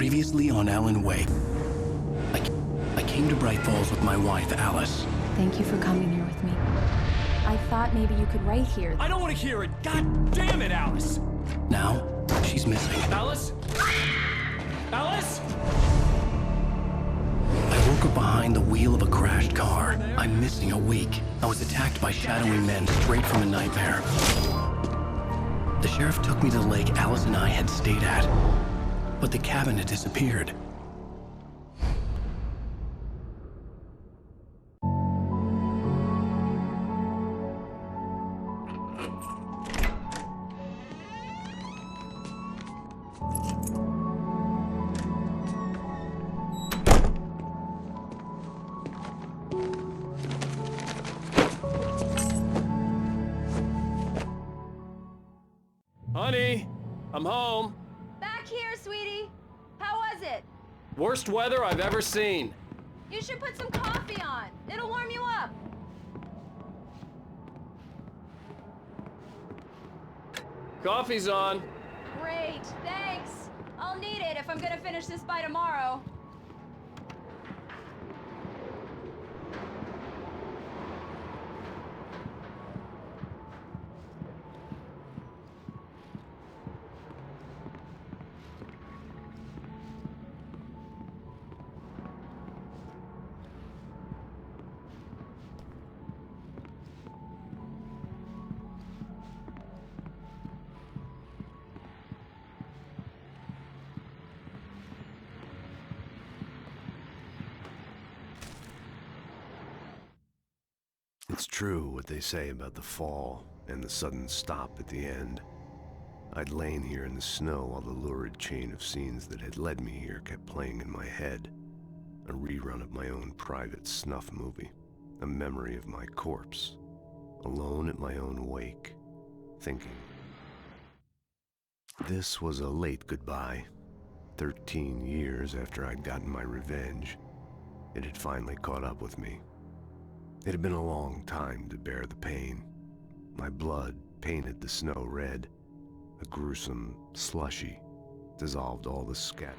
Previously on Alan Wake. I came to Bright Falls with my wife, Alice. Thank you for coming here with me. I thought maybe you could write here. I don't want to hear it! God damn it, Alice! Now, she's missing. Alice? Alice? I woke up behind the wheel of a crashed car. I'm missing a week. I was attacked by shadowy men straight from a nightmare. The sheriff took me to the lake Alice and I had stayed at, but the cabin had disappeared. Honey, I'm home. Back here, sweetie. How was it? Worst weather I've ever seen. You should put some coffee on. It'll warm you up. Coffee's on. Great, thanks. I'll need it if I'm gonna finish this by tomorrow. It's true what they say about the fall and the sudden stop at the end. I'd lain here in the snow while the lurid chain of scenes that had led me here kept playing in my head. A rerun of my own private snuff movie. A memory of my corpse. Alone at my own wake. Thinking. This was a late goodbye. 13 years after I'd gotten my revenge. It had finally caught up with me. It had been a long time to bear the pain. My blood painted the snow red. A gruesome slushy dissolved all the scatter.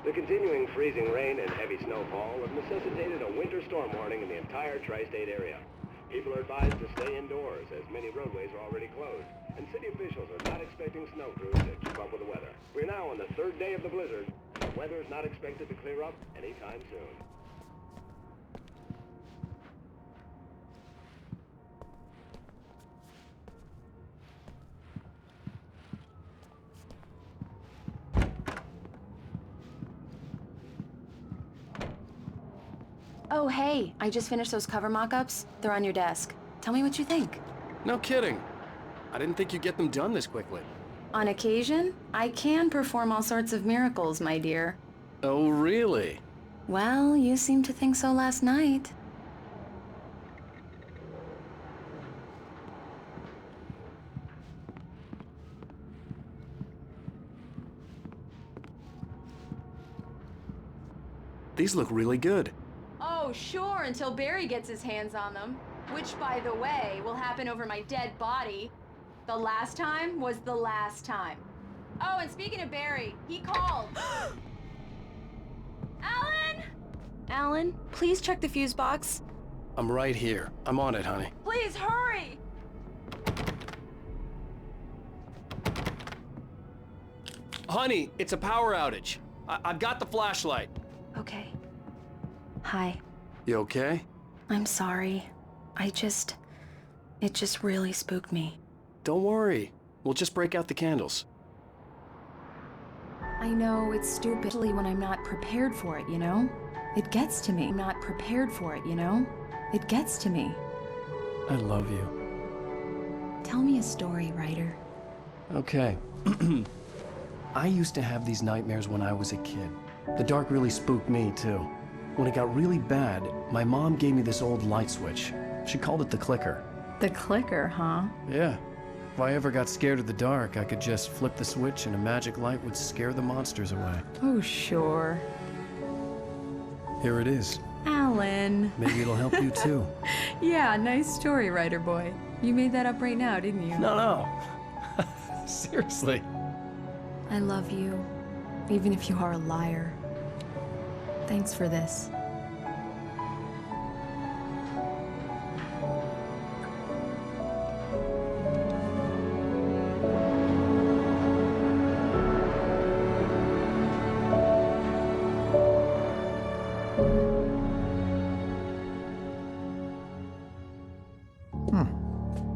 The continuing freezing rain and heavy snowfall have necessitated a winter storm warning in the entire tri-state area. People are advised to stay indoors as many roadways are already closed, and city officials are not expecting snow crews to keep up with the weather. We're now on the third day of the blizzard, and the weather is not expected to clear up anytime soon. Oh, hey, I just finished those cover mock-ups. They're on your desk. Tell me what you think. No kidding. I didn't think you'd get them done this quickly. On occasion, I can perform all sorts of miracles, my dear. Oh, really? Well, you seemed to think so last night. These look really good. Oh, sure, until Barry gets his hands on them. Which, by the way, will happen over my dead body. The last time was the last time. Oh, and speaking of Barry, he called. Alan? Alan, please check the fuse box. I'm right here. I'm on it, honey. Please hurry! Honey, it's a power outage. I've got the flashlight. Okay. Hi. You okay? I'm sorry. It just really spooked me. Don't worry. We'll just break out the candles. I know it's stupid when I'm not prepared for it, you know? It gets to me. I'm not prepared for it, you know? It gets to me. I love you. Tell me a story, writer. Okay. I used to have these nightmares when I was a kid. The dark really spooked me, too. When it got really bad, my mom gave me this old light switch. She called it the clicker. The clicker, huh? Yeah. If I ever got scared of the dark, I could just flip the switch and a magic light would scare the monsters away. Oh, sure. Here it is. Alan. Maybe it'll help you too. Yeah, nice story, writer boy. You made that up right now, didn't you? No. Seriously. I love you, even if you are a liar. Thanks for this.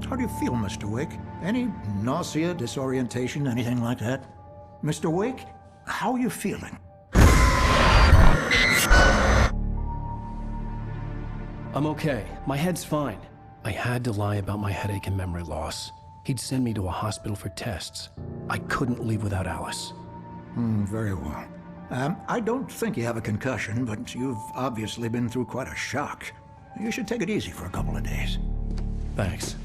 How do you feel, Mr. Wake? Any nausea, disorientation, anything like that? Mr. Wake, how are you feeling? I'm okay. My head's fine. I had to lie about my headache and memory loss. He'd send me to a hospital for tests. I couldn't leave without Alice. Very well. I don't think you have a concussion, but you've obviously been through quite a shock. You should take it easy for a couple of days. Thanks.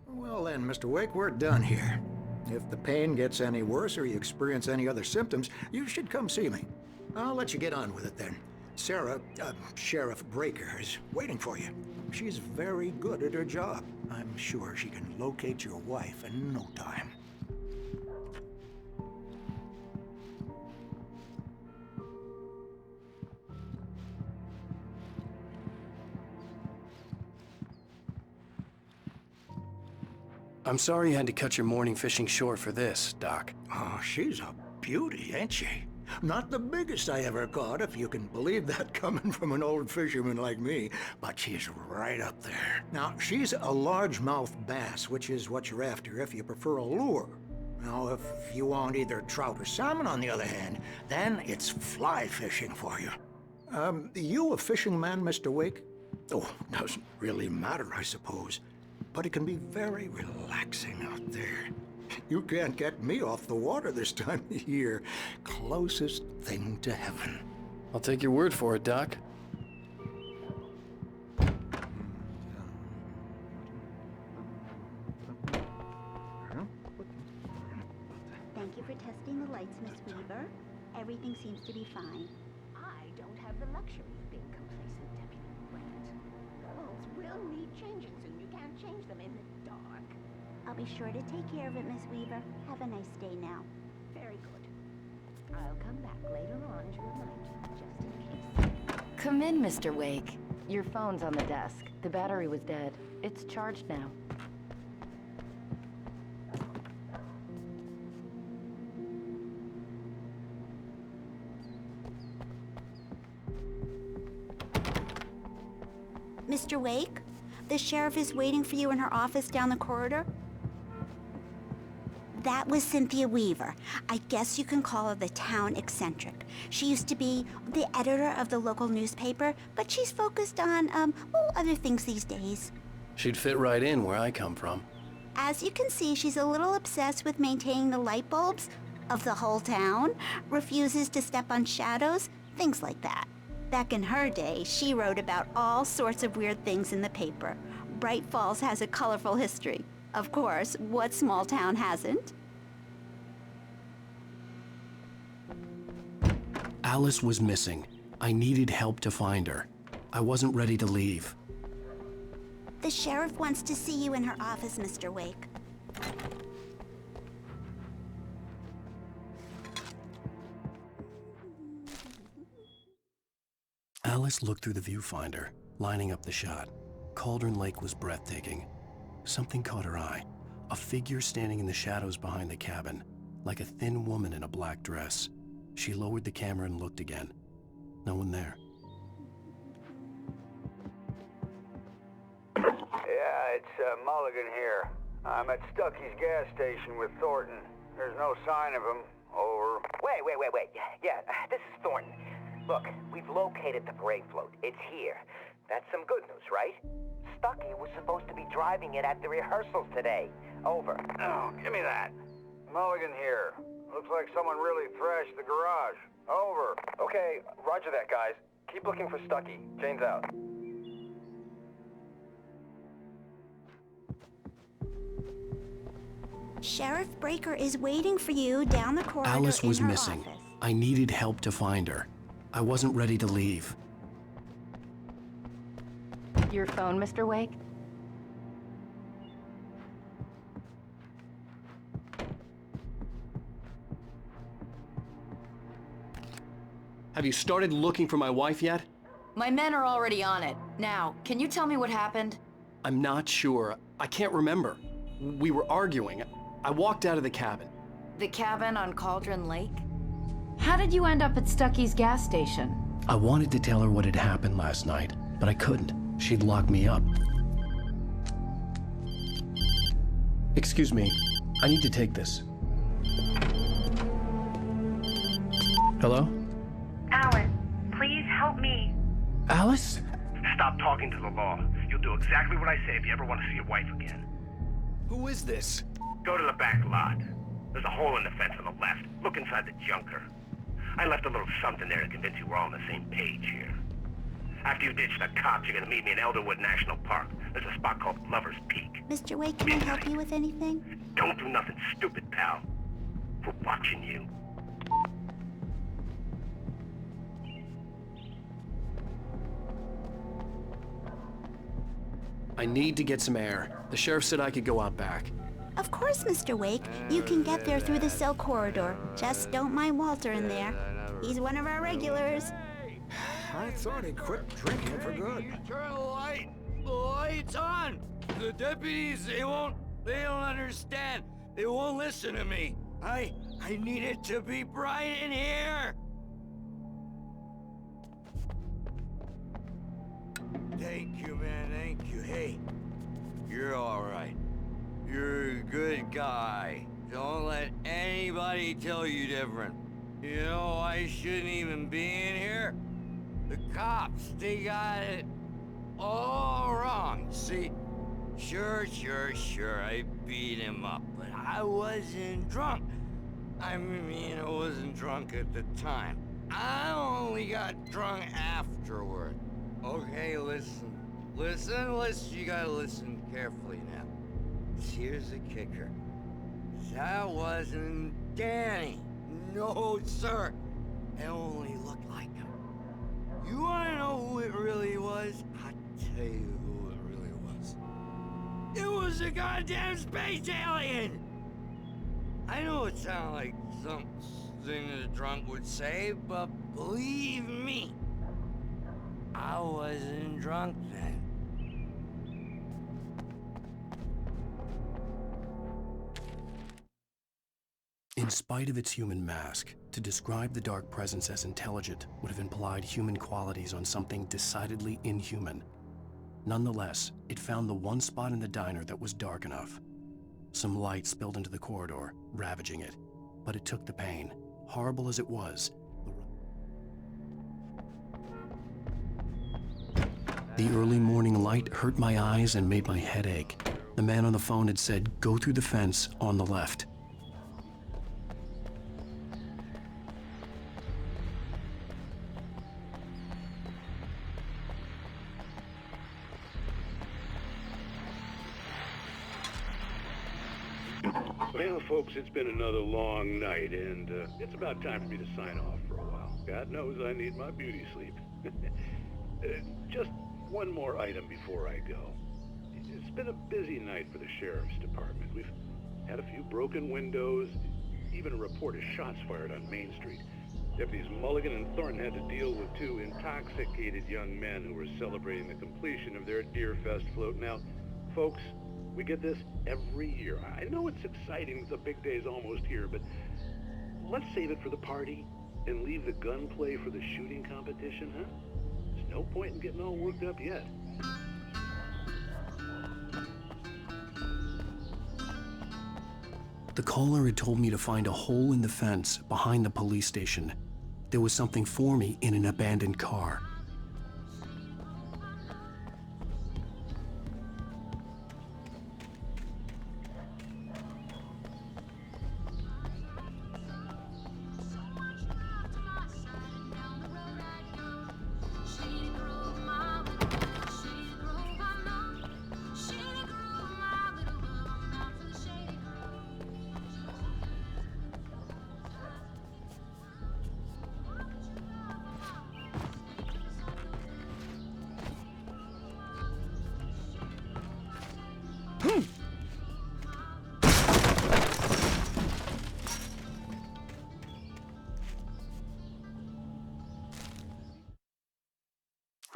Well then, Mr. Wake, we're done here. If the pain gets any worse or you experience any other symptoms, you should come see me. I'll let you get on with it then. Sarah, Sheriff Breaker, is waiting for you. She's very good at her job. I'm sure she can locate your wife in no time. I'm sorry you had to cut your morning fishing short for this, Doc. Oh, she's a beauty, ain't she? Not the biggest I ever caught, if you can believe that coming from an old fisherman like me, but she's right up there. Now, she's a largemouth bass, which is what you're after if you prefer a lure. Now, if you want either trout or salmon, on the other hand, then it's fly fishing for you. You a fishing man, Mr. Wake? Oh, doesn't really matter, I suppose. But it can be very relaxing out there. You can't get me off the water this time of year. Closest thing to heaven. I'll take your word for it, Doc. Thank you for testing the lights, Miss Weaver. Everything seems to be fine. I don't have the luxury of being complacent, Deputy Grant. Girls will need changing soon. You can't change them in the dark. I'll be sure to take care of it, Miss Weaver. Have a nice day now. Very good. I'll come back later on to remind you, just in case. Come in, Mr. Wake. Your phone's on the desk. The battery was dead. It's charged now. Mr. Wake, the sheriff is waiting for you in her office down the corridor. That was Cynthia Weaver. I guess you can call her the town eccentric. She used to be the editor of the local newspaper, but she's focused on, other things these days. She'd fit right in where I come from. As you can see, she's a little obsessed with maintaining the light bulbs of the whole town, refuses to step on shadows, things like that. Back in her day, she wrote about all sorts of weird things in the paper. Bright Falls has a colorful history. Of course, what small town hasn't? Alice was missing. I needed help to find her. I wasn't ready to leave. The sheriff wants to see you in her office, Mr. Wake. Alice looked through the viewfinder, lining up the shot. Cauldron Lake was breathtaking. Something caught her eye. A figure standing in the shadows behind the cabin, like a thin woman in a black dress. She lowered the camera and looked again. No one there. Yeah, it's Mulligan here. I'm at Stucky's gas station with Thornton. There's no sign of him. Over. Wait. Yeah, this is Thornton. Look, we've located the brake float. It's here. That's some good news, right? Stucky was supposed to be driving it at the rehearsals today. Over. Oh, give me that. Mulligan here. Looks like someone really thrashed the garage. Over. Okay, roger that, guys. Keep looking for Stucky. Jane's out. Sheriff Breaker is waiting for you down the corridor. Alice was in her missing. office. I needed help to find her. I wasn't ready to leave. Your phone, Mr. Wake? Have you started looking for my wife yet? My men are already on it. Now, can you tell me what happened? I'm not sure. I can't remember. We were arguing. I walked out of the cabin. The cabin on Cauldron Lake? How did you end up at Stucky's gas station? I wanted to tell her what had happened last night, but I couldn't. She'd lock me up. Excuse me. I need to take this. Hello? Alan, please help me. Alice? Stop talking to the law. You'll do exactly what I say if you ever want to see your wife again. Who is this? Go to the back lot. There's a hole in the fence on the left. Look inside the junker. I left a little something there to convince you we're all on the same page here. After you ditch the cops, you're gonna meet me in Elderwood National Park. There's a spot called Lover's Peak. Mr. Wake, can I help you with anything? Don't do nothing stupid, pal. We're watching you. I need to get some air. The sheriff said I could go out back. Of course, Mr. Wake. You can get there through the cell corridor. Just don't mind Walter in there. He's one of our regulars. I thought he quit drinking for good. Turn the light. The light's on. The deputies, they don't understand. They won't listen to me. I need it to be bright in here. Thank you, man, thank you. Hey, you're all right. You're a good guy. Don't let anybody tell you different. You know, I shouldn't even be in here. The cops, they got it all wrong. See, sure, I beat him up, but I wasn't drunk. I mean, I wasn't drunk at the time. I only got drunk afterward. Okay, listen. You gotta listen carefully now. Here's the kicker. That wasn't Danny. No, sir. It only looked like him. You wanna know who it really was? I'll tell you who it really was. It was a goddamn space alien! I know it sounds like something a drunk would say, but believe me, I wasn't drunk then. In spite of its human mask, to describe the dark presence as intelligent would have implied human qualities on something decidedly inhuman. Nonetheless, it found the one spot in the diner that was dark enough. Some light spilled into the corridor, ravaging it, but it took the pain. Horrible as it was, the early morning light hurt my eyes and made my head ache. The man on the phone had said, "Go through the fence on the left." Well, folks, it's been another long night, and it's about time for me to sign off for a while. God knows I need my beauty sleep. Just one more item before I go. It's been a busy night for the Sheriff's Department. We've had a few broken windows, even a report of shots fired on Main Street. Deputies Mulligan and Thornton had to deal with two intoxicated young men who were celebrating the completion of their Deer Fest float. Now, folks, we get this every year. I know it's exciting, the big day's almost here, but let's save it for the party and leave the gunplay for the shooting competition, huh? There's no point in getting all worked up yet. The caller had told me to find a hole in the fence behind the police station. There was something for me in an abandoned car.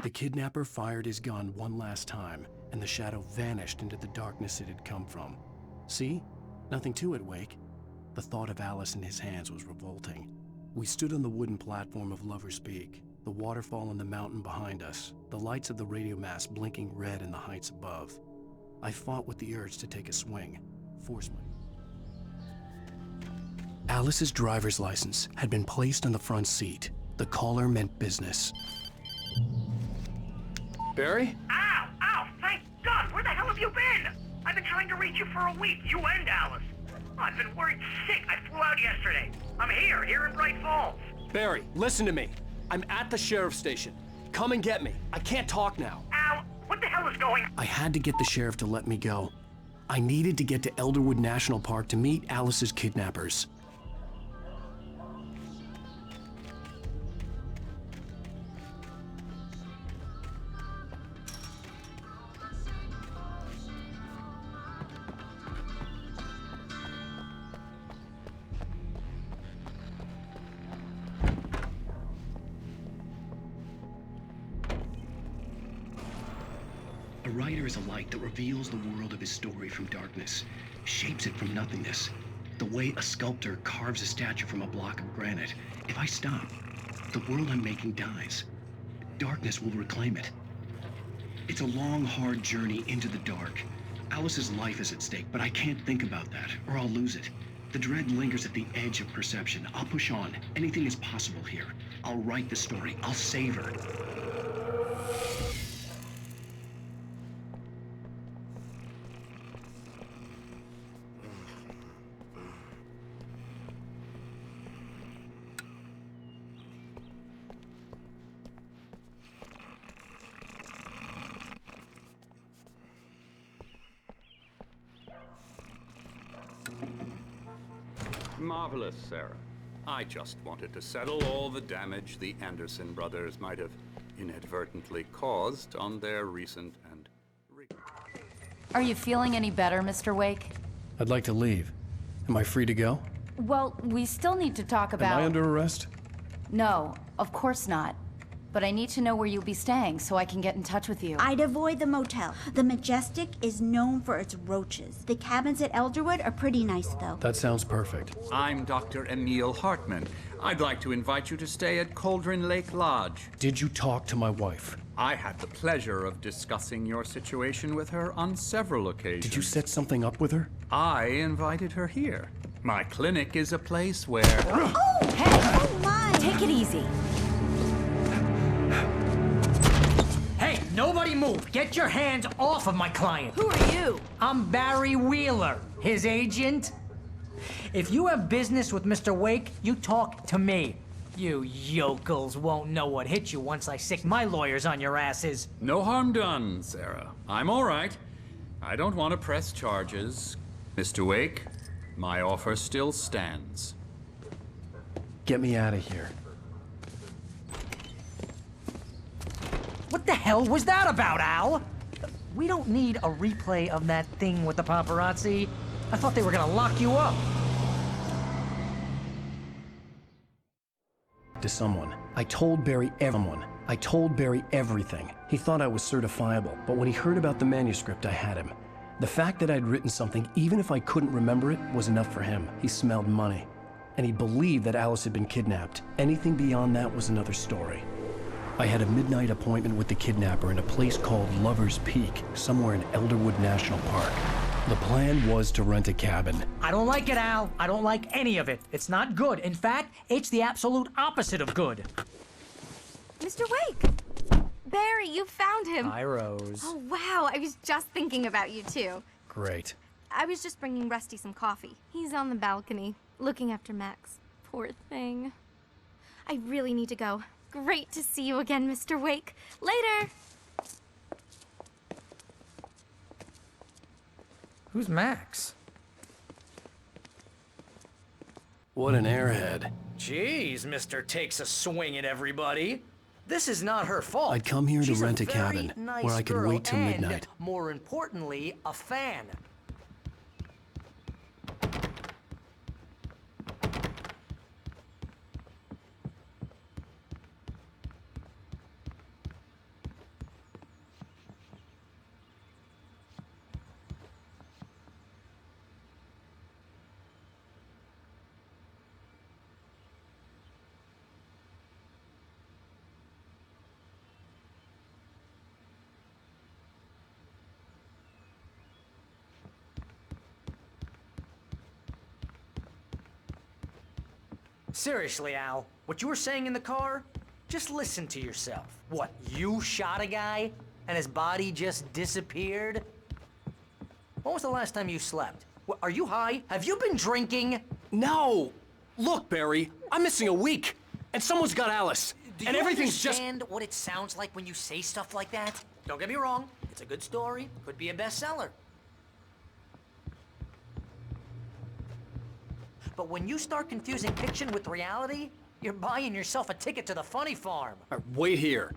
The kidnapper fired his gun one last time, and the shadow vanished into the darkness it had come from. See? Nothing to it, Wake. The thought of Alice in his hands was revolting. We stood on the wooden platform of Lover's Peak, the waterfall on the mountain behind us, the lights of the radio mast blinking red in the heights above. I fought with the urge to take a swing, force my... Alice's driver's license had been placed on the front seat. The caller meant business. Barry? Ow! Ow! Thank God! Where the hell have you been? I've been trying to reach you for a week, you and Alice. I've been worried sick. I flew out yesterday. I'm here in Bright Falls. Barry, listen to me. I'm at the sheriff's station. Come and get me. I can't talk now. Al, what the hell is going on? I had to get the sheriff to let me go. I needed to get to Elderwood National Park to meet Alice's kidnappers. A writer is a light that reveals the world of his story from darkness, shapes it from nothingness. The way a sculptor carves a statue from a block of granite. If I stop, the world I'm making dies. Darkness will reclaim it. It's a long, hard journey into the dark. Alice's life is at stake, but I can't think about that, or I'll lose it. The dread lingers at the edge of perception. I'll push on. Anything is possible here. I'll write the story. I'll save her. Marvelous, Sarah. I just wanted to settle all the damage the Anderson brothers might have inadvertently caused on their recent and... Are you feeling any better, Mr. Wake? I'd like to leave. Am I free to go? Well, we still need to talk about... Am I under arrest? No, of course not. But I need to know where you'll be staying so I can get in touch with you. I'd avoid the motel. The Majestic is known for its roaches. The cabins at Elderwood are pretty nice, though. That sounds perfect. I'm Dr. Emil Hartman. I'd like to invite you to stay at Cauldron Lake Lodge. Did you talk to my wife? I had the pleasure of discussing your situation with her on several occasions. Did you set something up with her? I invited her here. My clinic is a place where... Oh! Hey! Oh, my! Take it easy. Hey, nobody move! Get your hands off of my client! Who are you? I'm Barry Wheeler, his agent. If you have business with Mr. Wake, you talk to me. You yokels won't know what hit you once I sick my lawyers on your asses. No harm done, Sarah. I'm all right. I don't want to press charges. Mr. Wake, my offer still stands. Get me out of here. What the hell was that about, Al? We don't need a replay of that thing with the paparazzi. I thought they were gonna lock you up. To someone. I told Barry everything. He thought I was certifiable, but when he heard about the manuscript, I had him. The fact that I'd written something, even if I couldn't remember it, was enough for him. He smelled money. And he believed that Alice had been kidnapped. Anything beyond that was another story. I had a midnight appointment with the kidnapper in a place called Lover's Peak, somewhere in Elderwood National Park. The plan was to rent a cabin. I don't like it, Al. I don't like any of it. It's not good. In fact, it's the absolute opposite of good. Mr. Wake! Barry, you found him! Hi, Rose. Oh, wow. I was just thinking about you, too. Great. I was just bringing Rusty some coffee. He's on the balcony, looking after Max. Poor thing. I really need to go. Great to see you again, Mr. Wake. Later! Who's Max? What an airhead. Jeez, Mr. Takes a swing at everybody. This is not her fault. I'd come here to She's rent a very cabin nice where I could girl wait till and, midnight. more importantly, a fan. Seriously, Al, what you were saying in the car? Just listen to yourself. What, you shot a guy and his body just disappeared? When was the last time you slept? What, are you high? Have you been drinking? No! Look, Barry, I'm missing a week, and someone's got Alice. Do and you everything's understand what it sounds like when you say stuff like that? Don't get me wrong, it's a good story, could be a bestseller. But when you start confusing fiction with reality, you're buying yourself a ticket to the funny farm. All right, wait here.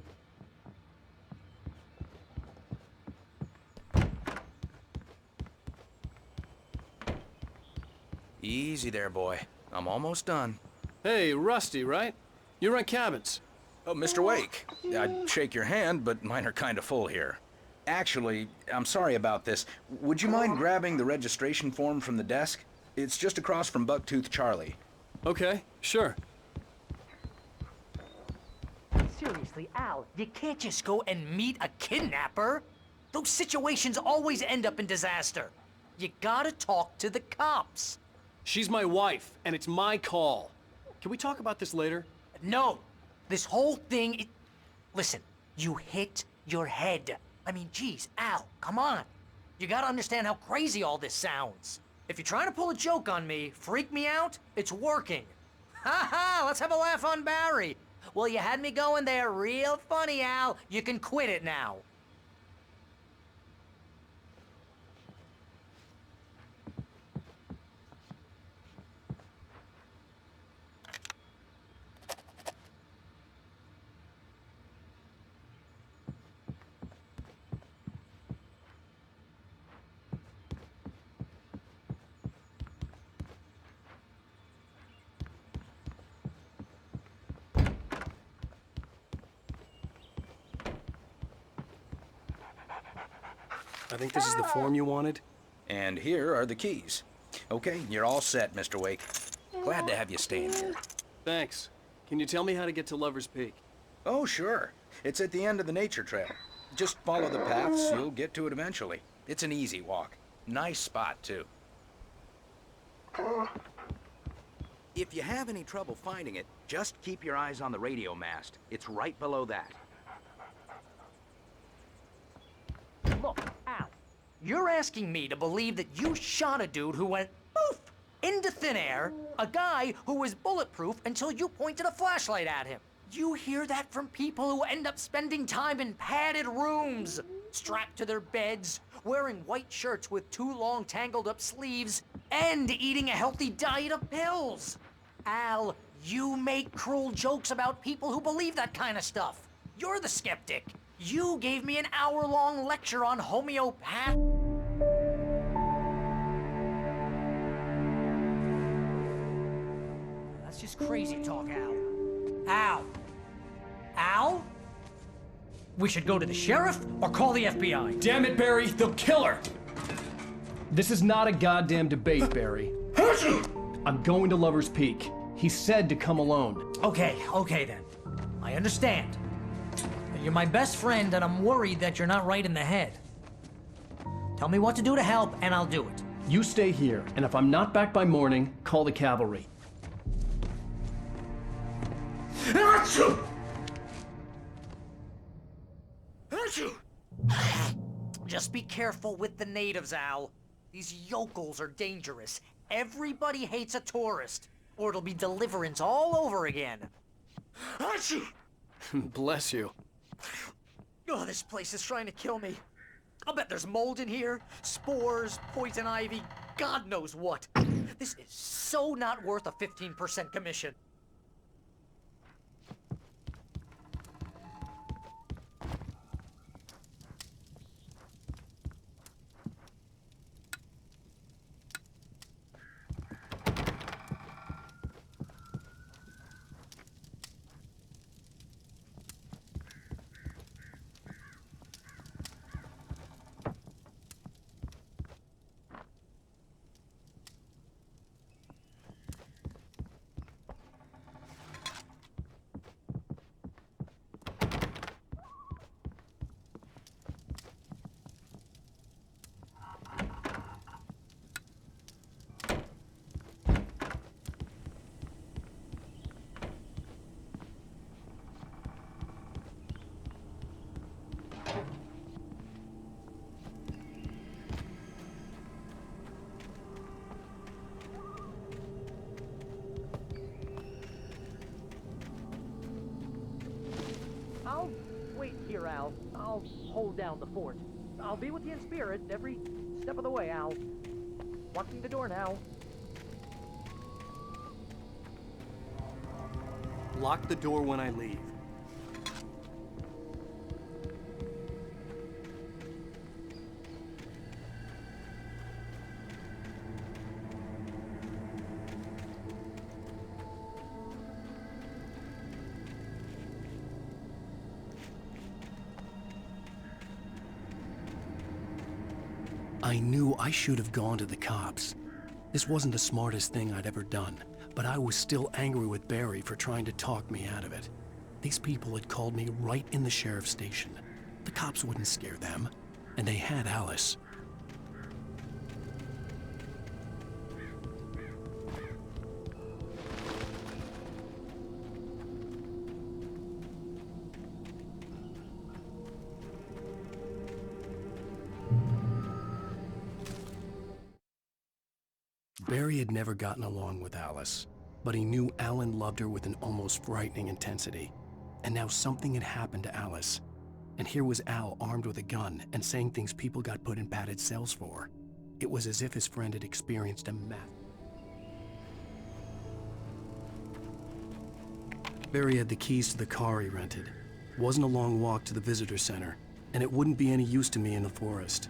Easy there, boy. I'm almost done. Hey, Rusty, right? You rent cabins. Oh, Mr. Wake. I'd shake your hand, but mine are kind of full here. Actually, I'm sorry about this. Would you mind grabbing the registration form from the desk? It's just across from Bucktooth Charlie. Okay, sure. Seriously, Al, you can't just go and meet a kidnapper. Those situations always end up in disaster. You gotta talk to the cops. She's my wife, and it's my call. Can we talk about this later? No. This whole thing, listen, you hit your head. I mean, geez, Al, come on. You gotta understand how crazy all this sounds. If you're trying to pull a joke on me, freak me out, it's working. Ha ha, let's have a laugh on Barry. Well, you had me going there real funny, Al. You can quit it now. I think this is the form you wanted. And here are the keys. Okay, you're all set, Mr. Wake. Glad to have you staying here. Thanks. Can you tell me how to get to Lover's Peak? Oh, sure. It's at the end of the nature trail. Just follow the paths, you'll get to it eventually. It's an easy walk. Nice spot, too. If you have any trouble finding it, just keep your eyes on the radio mast. It's right below that. Look, Al, you're asking me to believe that you shot a dude who went poof into thin air, a guy who was bulletproof until you pointed a flashlight at him. You hear that from people who end up spending time in padded rooms, strapped to their beds, wearing white shirts with too long tangled up sleeves, and eating a healthy diet of pills. Al, you make cruel jokes about people who believe that kind of stuff. You're the skeptic. You gave me an hour-long lecture on homeopath. That's just crazy talk, Al. Al? Al? We should go to the sheriff or call the FBI. Damn it, Barry, they'll kill her! This is not a goddamn debate, Barry. I'm going to Lover's Peak. He said to come alone. Okay then. I understand. You're my best friend, and I'm worried that you're not right in the head. Tell me what to do to help, and I'll do it. You stay here, and if I'm not back by morning, call the cavalry. Achoo! Achoo! Just be careful with the natives, Al. These yokels are dangerous. Everybody hates a tourist, or it'll be Deliverance all over again. Achoo! Bless you. Oh, this place is trying to kill me. I'll bet there's mold in here, spores, poison ivy, God knows what. This is so not worth a 15% commission. Al. I'll hold down the fort. I'll be with you in spirit every step of the way, Al. Walking the door now. Lock the door when I leave. I knew I should have gone to the cops. This wasn't the smartest thing I'd ever done, but I was still angry with Barry for trying to talk me out of it. These people had called me right in the sheriff's station. The cops wouldn't scare them, and they had Alice. Barry had never gotten along with Alice, but he knew Alan loved her with an almost frightening intensity. And now something had happened to Alice. And here was Al armed with a gun and saying things people got put in padded cells for. It was as if his friend had experienced a meth. Barry had the keys to the car he rented. It wasn't a long walk to the visitor center, and it wouldn't be any use to me in the forest.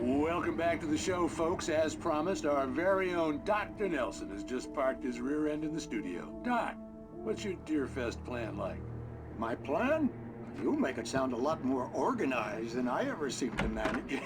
Welcome back to the show, folks. As promised, our very own Dr. Nelson has just parked his rear end in the studio. Doc, what's your Deerfest plan like? My plan? You make it sound a lot more organized than I ever seem to manage.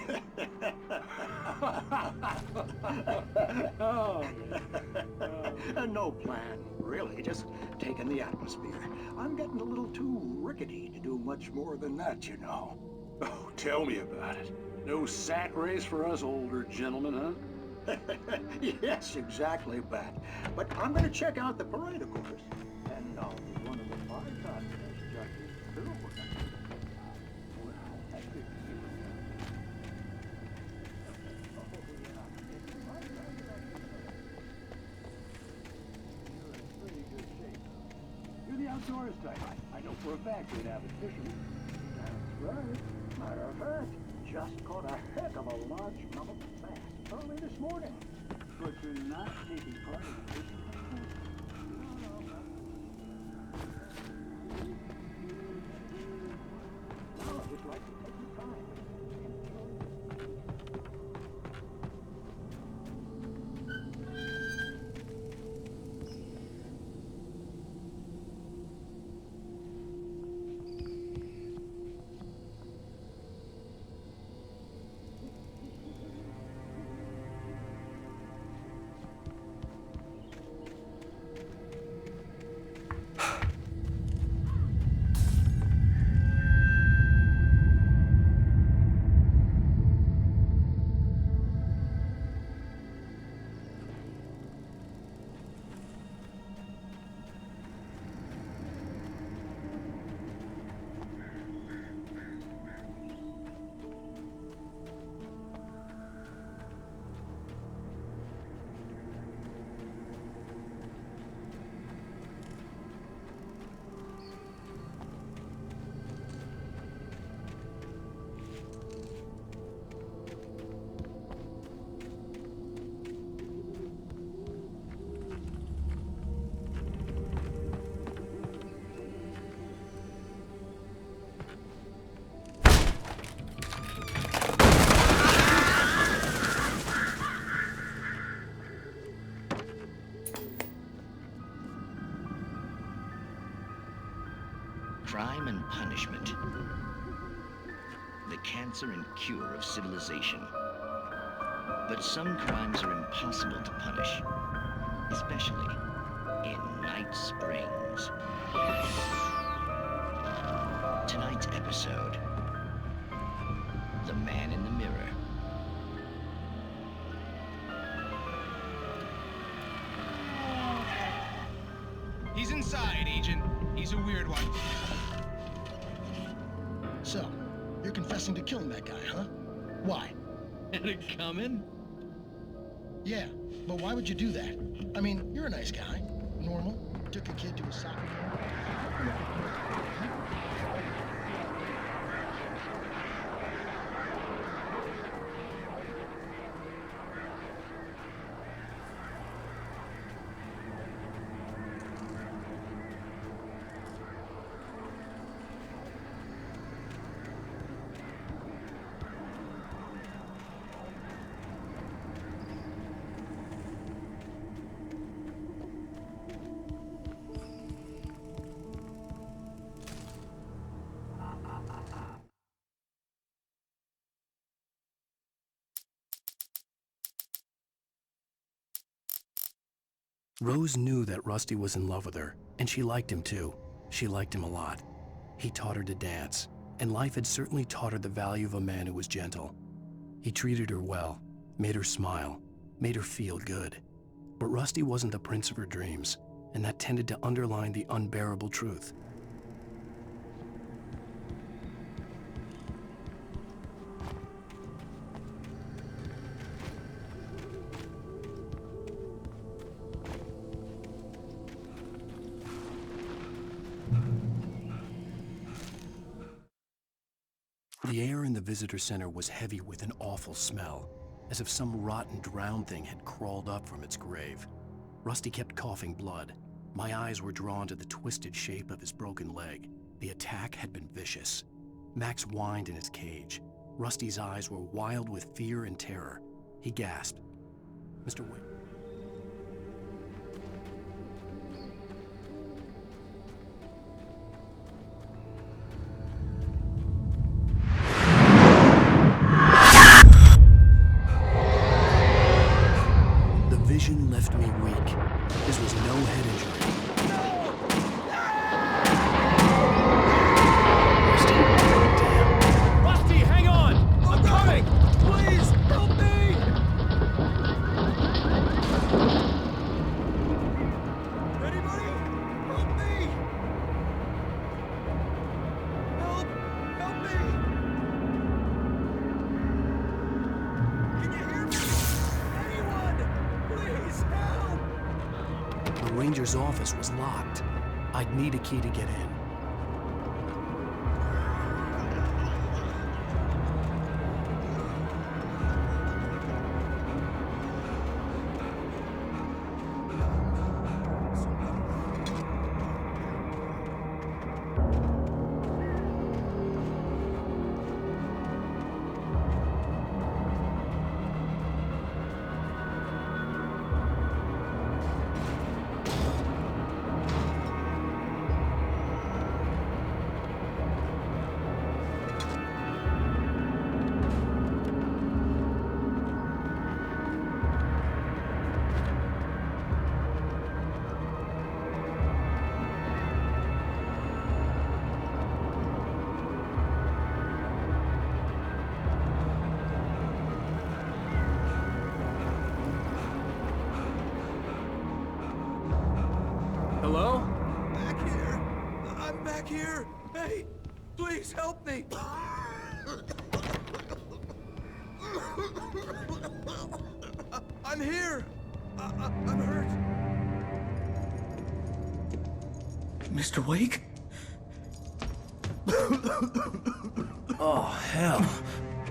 No plan, really, just taking the atmosphere. I'm getting a little too rickety to do much more than that, you know. Oh, tell me about it. No sack race for us older gentlemen, huh? Yes, exactly, Bat. But I'm going to check out the parade, of course. And I'll be one of the 5 contest judges, too. Well, that's good to see you. You're in pretty good shape. You're the outdoors type. I know for a fact you'd have it fishing. That's right. Matter of fact, just caught a heck of a largemouth bass early this morning. But you're not taking part in the fishing contest? No, I'd just like to take your time. and punishment. The cancer and cure of civilization. But some crimes are impossible to punish, especially in Night Springs. Tonight's episode, The Man in the Mirror. He's inside, Agent. He's a weird one. So, you're confessing to killing that guy, huh? Why? Had it coming? Yeah, but why would you do that? I mean, you're a nice guy. Normal. Took a kid to a soccer game. Rose knew that Rusty was in love with her, and she liked him too. She liked him a lot. He taught her to dance, and life had certainly taught her the value of a man who was gentle. He treated her well, made her smile, made her feel good. But Rusty wasn't the prince of her dreams, and that tended to underline the unbearable truth. The air in the visitor center was heavy with an awful smell, as if some rotten drowned thing had crawled up from its grave. Rusty kept coughing blood. My eyes were drawn to the twisted shape of his broken leg. The attack had been vicious. Max whined in his cage. Rusty's eyes were wild with fear and terror. He gasped. Mr. Wake. Vision left me weak. This was no head injury. Rusty, hang on! I'm coming! Please, help me! Anybody? Help me! Help me! Can you hear me? Please, help! The ranger's office was locked. I'd need a key to get in. Hello? Back here. I'm back here. Hey, please help me. I'm here. I'm hurt. Mr. Wake? Oh, hell.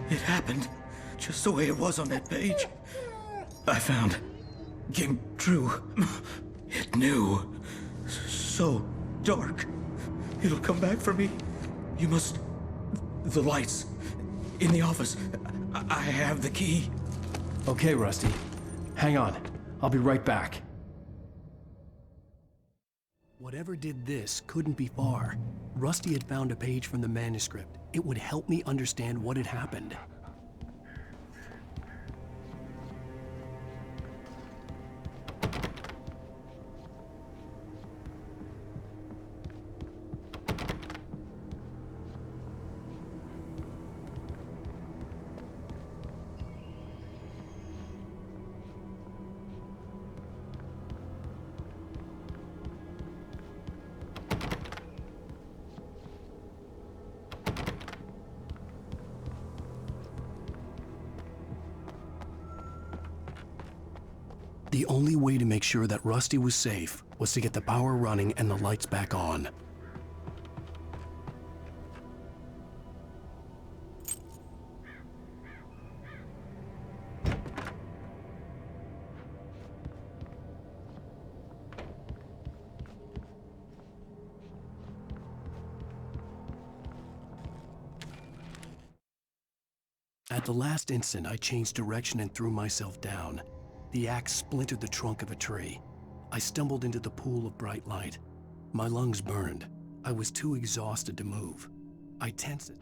It happened just the way it was on that page. I found. Came true. It knew. So dark. It'll come back for me. You must... The lights. In the office. I have the key. Okay, Rusty. Hang on. I'll be right back. Whatever did this couldn't be far. Rusty had found a page from the manuscript. It would help me understand what had happened. The only way to make sure that Rusty was safe was to get the power running and the lights back on. At the last instant, I changed direction and threw myself down. The axe splintered the trunk of a tree. I stumbled into the pool of bright light. My lungs burned. I was too exhausted to move. I tensed it.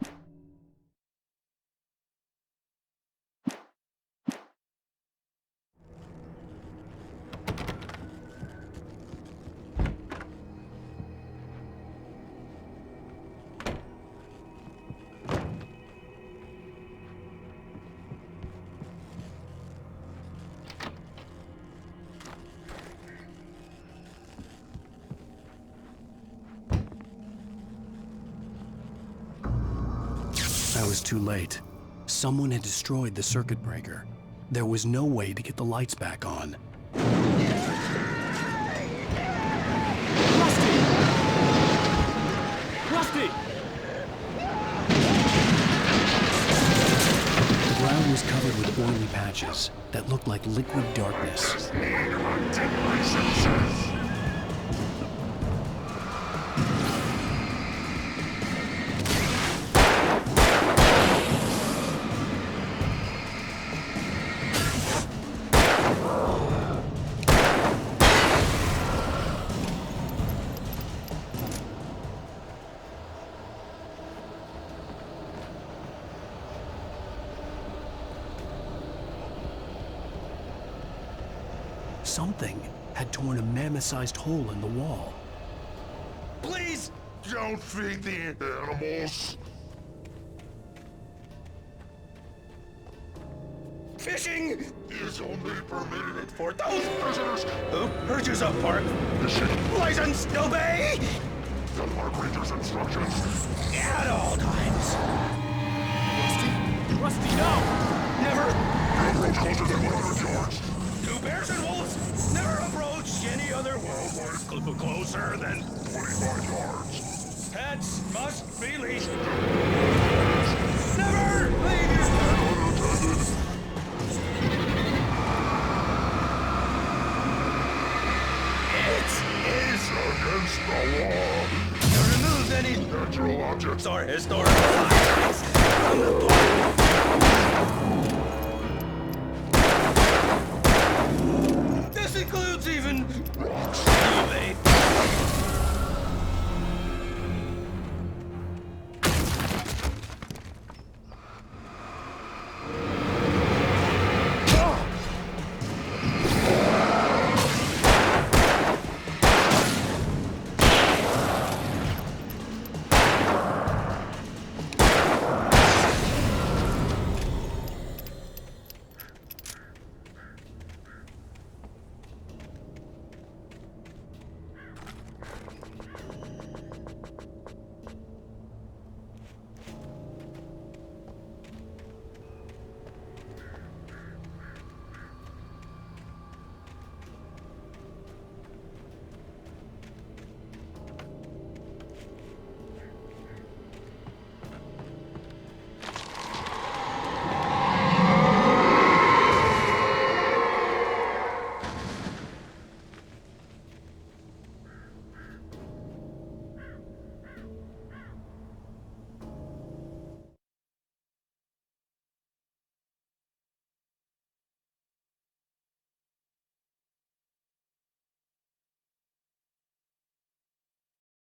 I was too late. Someone had destroyed the circuit breaker. There was no way to get the lights back on. Rusty! The ground was covered with oily patches that looked like liquid darkness. Something had torn a mammoth-sized hole in the wall. Please don't feed the animals. Fishing is only permitted for those prisoners who purchase a park license to obey the park ranger's instructions at all times. Rusty, no! Never approach closer than 100 yards. Do bears and wolves never approach any other wildlife closer than 25 yards. Pets must be leashed. Never leave your It is against the law to remove any natural objects or historical objects from the park.